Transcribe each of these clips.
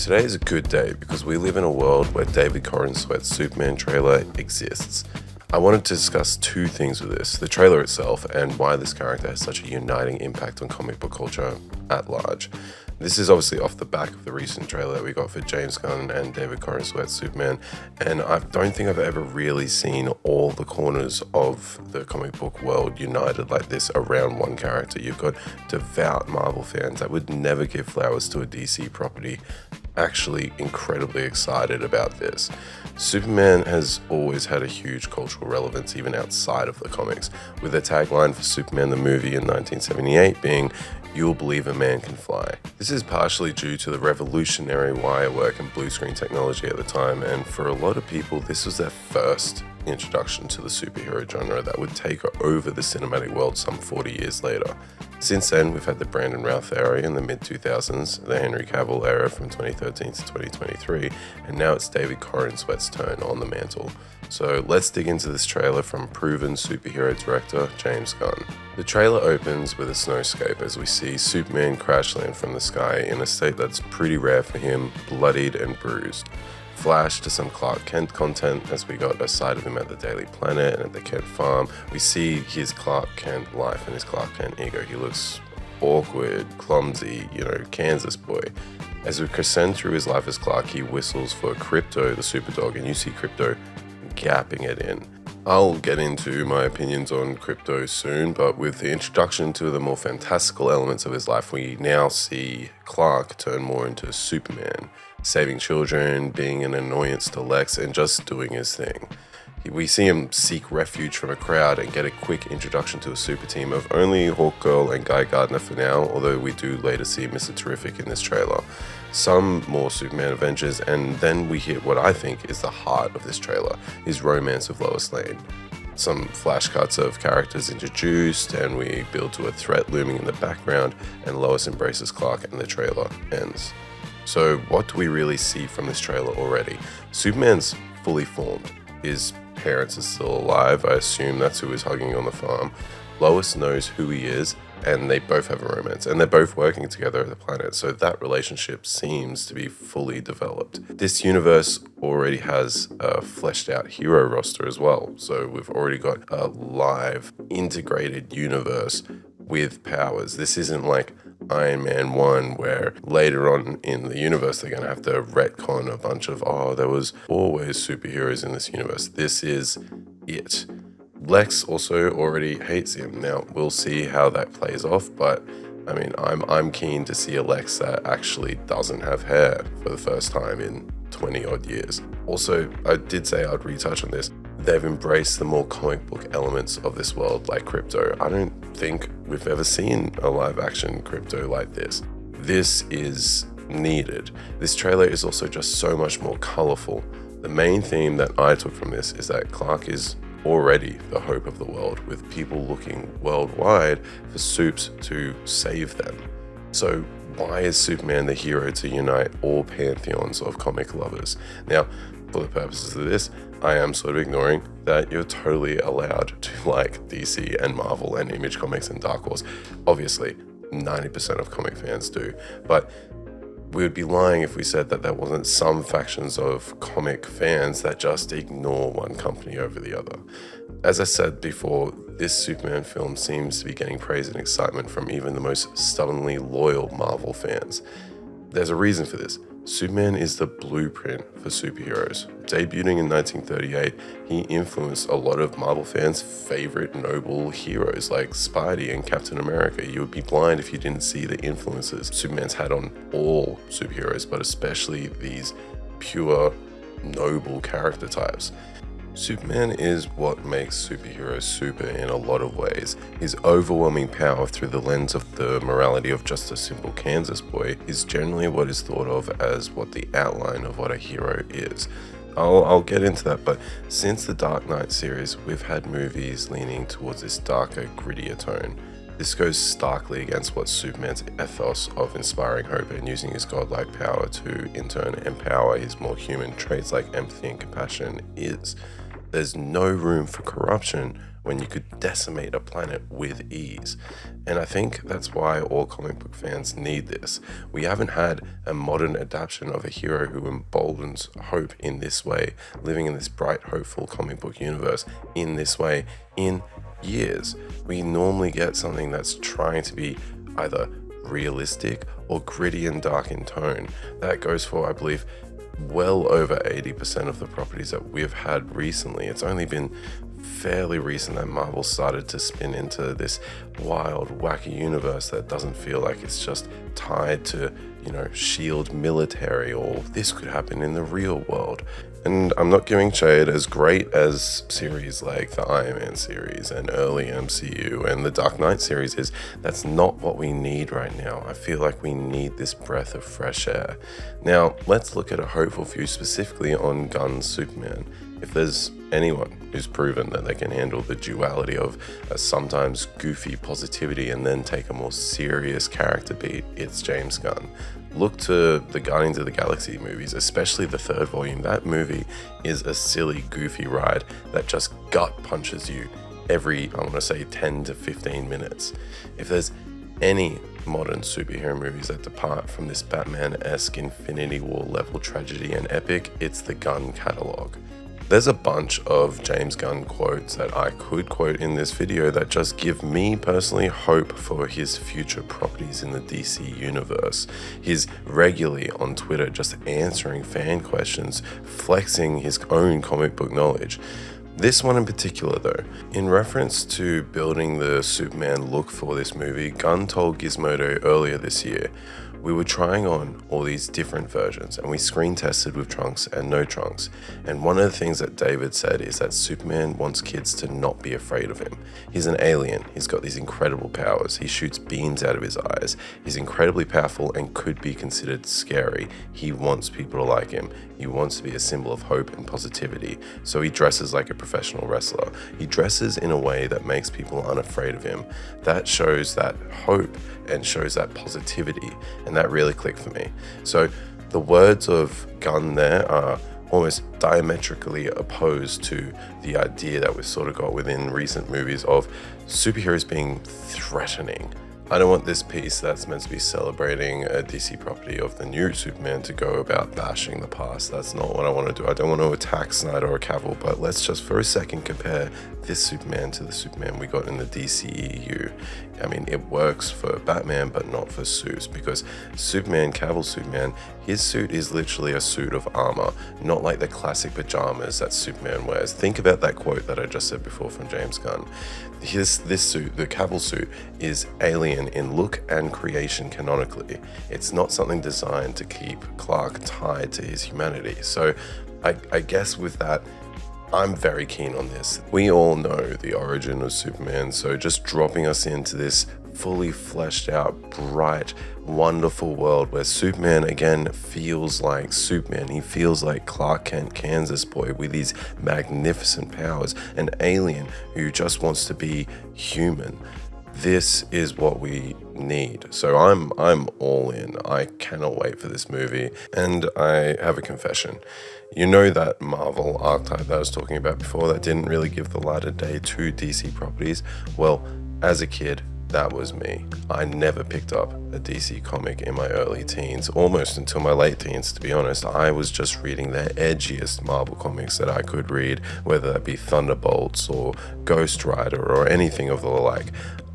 Today is a good day because we live in a world where David Corenswet's Superman trailer exists. I wanted to discuss two things with this, the trailer itself and why this character has such a uniting impact on comic book culture at large. This is obviously off the back of the recent trailer that we got for James Gunn and David Corenswet's Superman, and I don't think I've ever really seen all the corners of the comic book world united like this around one character. You've got devout Marvel fans that would never give flowers to a DC property actually incredibly excited about this. Superman has always had a huge cultural relevance even outside of the comics, with the tagline for Superman the movie in 1978 being, "You'll believe a man can fly." This is partially due to the revolutionary wire work and blue screen technology at the time, and for a lot of people this was their first introduction to the superhero genre that would take over the cinematic world some 40 years later. Since then, we've had the Brandon Routh era in the mid-2000s, the Henry Cavill era from 2013 to 2023, and now it's David Corenswet's turn on the mantle. So let's dig into this trailer from proven superhero director James Gunn. The trailer opens with a snowscape as we see Superman crash land from the sky in a state that's pretty rare for him, bloodied and bruised. Flash to some Clark Kent content as we got a sight of him at the Daily Planet and at the Kent farm. We see his Clark Kent life and his Clark Kent ego. He looks awkward, clumsy, Kansas boy. As we crescend through his life as Clark, he whistles for Crypto, the Superdog, and you see Crypto gapping it in. I'll get into my opinions on Crypto soon, but with the introduction to the more fantastical elements of his life, we now see Clark turn more into Superman, saving children, being an annoyance to Lex, and just doing his thing. We see him seek refuge from a crowd and get a quick introduction to a super team of only Hawkgirl and Gardner for now, although we do later see Mr. Terrific in this trailer. Some more Superman Avengers, and then we hit what I think is the heart of this trailer, his romance with Lois Lane. Some flash cuts of characters introduced, and we build to a threat looming in the background, and Lois embraces Clark and the trailer ends. So what do we really see from this trailer already? Superman's fully formed. His parents are still alive. I assume that's who is hugging on the farm. Lois knows who he is, and they both have a romance, and they're both working together at the planet, so that relationship seems to be fully developed. This universe already has a fleshed out hero roster as well, so we've already got a live integrated universe with powers. This isn't like Iron Man 1 where later on in the universe they're going to have to retcon a bunch of, there was always superheroes in this universe. This is it. Lex also already hates him. Now we'll see how that plays off, but I mean, I'm keen to see a Lex that actually doesn't have hair for the first time in 20 odd years. Also, I did say I'd retouch on this. They've embraced the more comic book elements of this world like Crypto. I don't think we've ever seen a live action Crypto like this. This is needed. This trailer is also just so much more colorful. The main theme that I took from this is that Clark is already the hope of the world, with people looking worldwide for Supes to save them. So why is Superman the hero to unite all pantheons of comic lovers? Now, for the purposes of this, I am sort of ignoring that you're totally allowed to like DC and Marvel and Image Comics and Dark Horse. Obviously, 90% of comic fans do, but we would be lying if we said that there wasn't some factions of comic fans that just ignore one company over the other. As I said before, this Superman film seems to be getting praise and excitement from even the most stubbornly loyal Marvel fans. There's a reason for this. Superman is the blueprint for superheroes. Debuting in 1938, he influenced a lot of Marvel fans' favorite noble heroes like Spidey and Captain America. You would be blind if you didn't see the influences Superman's had on all superheroes, but especially these pure, noble character types. Superman is what makes superheroes super in a lot of ways. His overwhelming power through the lens of the morality of just a simple Kansas boy is generally what is thought of as what the outline of what a hero is. I'll get into that, but since the Dark Knight series, we've had movies leaning towards this darker, grittier tone. This goes starkly against what Superman's ethos of inspiring hope and using his godlike power to in turn empower his more human traits like empathy and compassion is. There's no room for corruption when you could decimate a planet with ease. And I think that's why all comic book fans need this. We haven't had a modern adaptation of a hero who emboldens hope in this way, living in this bright, hopeful comic book universe in this way in years. We normally get something that's trying to be either realistic or gritty and dark in tone. That goes for, I believe, well over 80% of the properties that we've had recently. It's only been fairly recent that Marvel started to spin into this wild, wacky universe that doesn't feel like it's just tied to, shield military, or this could happen in the real world. And I'm not giving shade. As great as series like the Iron Man series and early MCU and the Dark Knight series is, that's not what we need right now. I feel like we need this breath of fresh air. Now, let's look at a hopeful view specifically on Gunn's Superman. If there's anyone who's proven that they can handle the duality of a sometimes goofy positivity and then take a more serious character beat, it's James Gunn. Look to the Guardians of the Galaxy movies, especially the third volume. That movie is a silly, goofy ride that just gut punches you every, 10 to 15 minutes. If there's any modern superhero movies that depart from this Batman-esque Infinity War level tragedy and epic, it's the Gunn catalog. There's a bunch of James Gunn quotes that I could quote in this video that just give me personally hope for his future properties in the DC universe. He's regularly on Twitter just answering fan questions, flexing his own comic book knowledge. This one in particular though, in reference to building the Superman look for this movie, Gunn told Gizmodo earlier this year, "We were trying on all these different versions and we screen tested with trunks and no trunks. And one of the things that David said is that Superman wants kids to not be afraid of him. He's an alien. He's got these incredible powers. He shoots beams out of his eyes. He's incredibly powerful and could be considered scary. He wants people to like him. He wants to be a symbol of hope and positivity. So he dresses like a professional wrestler. He dresses in a way that makes people unafraid of him. That shows that hope and shows that positivity, and that really clicked for me." So the words of Gunn there are almost diametrically opposed to the idea that we've sort of got within recent movies of superheroes being threatening. I don't want this piece that's meant to be celebrating a DC property of the new Superman to go about bashing the past. That's not what I want to do. I don't want to attack Snyder or Campbell, but let's just for a second compare this Superman to the Superman we got in the DCEU. I mean, it works for Batman, but not for suits, because Superman, Cavill's Superman, his suit is literally a suit of armor, not like the classic pajamas that Superman wears. Think about that quote that I just said before from James Gunn. This suit, the Cavill suit, is alien in look and creation canonically. It's not something designed to keep Clark tied to his humanity. So I guess with that, I'm very keen on this. We all know the origin of Superman, so just dropping us into this fully fleshed out, bright, wonderful world where Superman again feels like Superman. He feels like Clark Kent, Kansas boy with these magnificent powers, an alien who just wants to be human. This is what we need. So I'm all in. I cannot wait for this movie. And I have a confession. You know that Marvel archetype that I was talking about before that didn't really give the light of day to DC properties? Well, as a kid, that was me. I never picked up a DC comic in my early teens, almost until my late teens, to be honest. I was just reading the edgiest Marvel comics that I could read, whether that be Thunderbolts or Ghost Rider or anything of the like.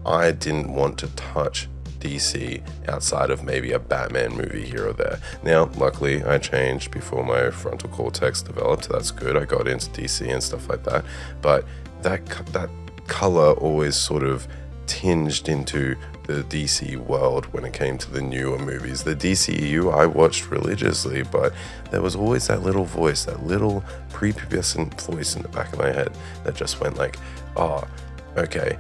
I didn't want to touch DC outside of maybe a Batman movie here or there. Now, luckily, I changed before my frontal cortex developed. That's good. I got into DC and stuff like that. But that color always sort of tinged into the DC world when it came to the newer movies. The DCEU I watched religiously, but there was always that little voice, that little prepubescent voice in the back of my head that just went like, oh, okay,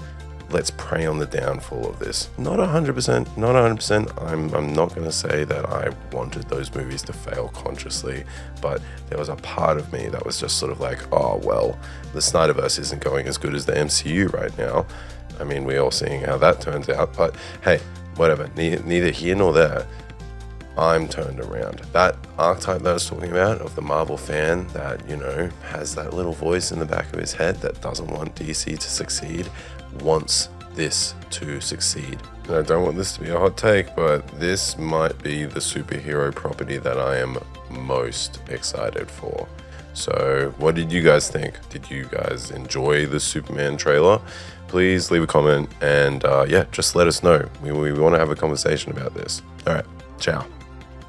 let's prey on the downfall of this. Not 100%. I'm not going to say that I wanted those movies to fail consciously, but there was a part of me that was just sort of like, oh, well, the Snyderverse isn't going as good as the MCU right now. I mean, we're all seeing how that turns out, but hey, whatever, neither here nor there. I'm turned around. That archetype that I was talking about of the Marvel fan that, has that little voice in the back of his head that doesn't want DC to succeed, wants this to succeed. And I don't want this to be a hot take, but this might be the superhero property that I am most excited for. So what did you guys think? Did you guys enjoy the Superman trailer? Please leave a comment and just let us know. We want to have a conversation about this. All right, ciao.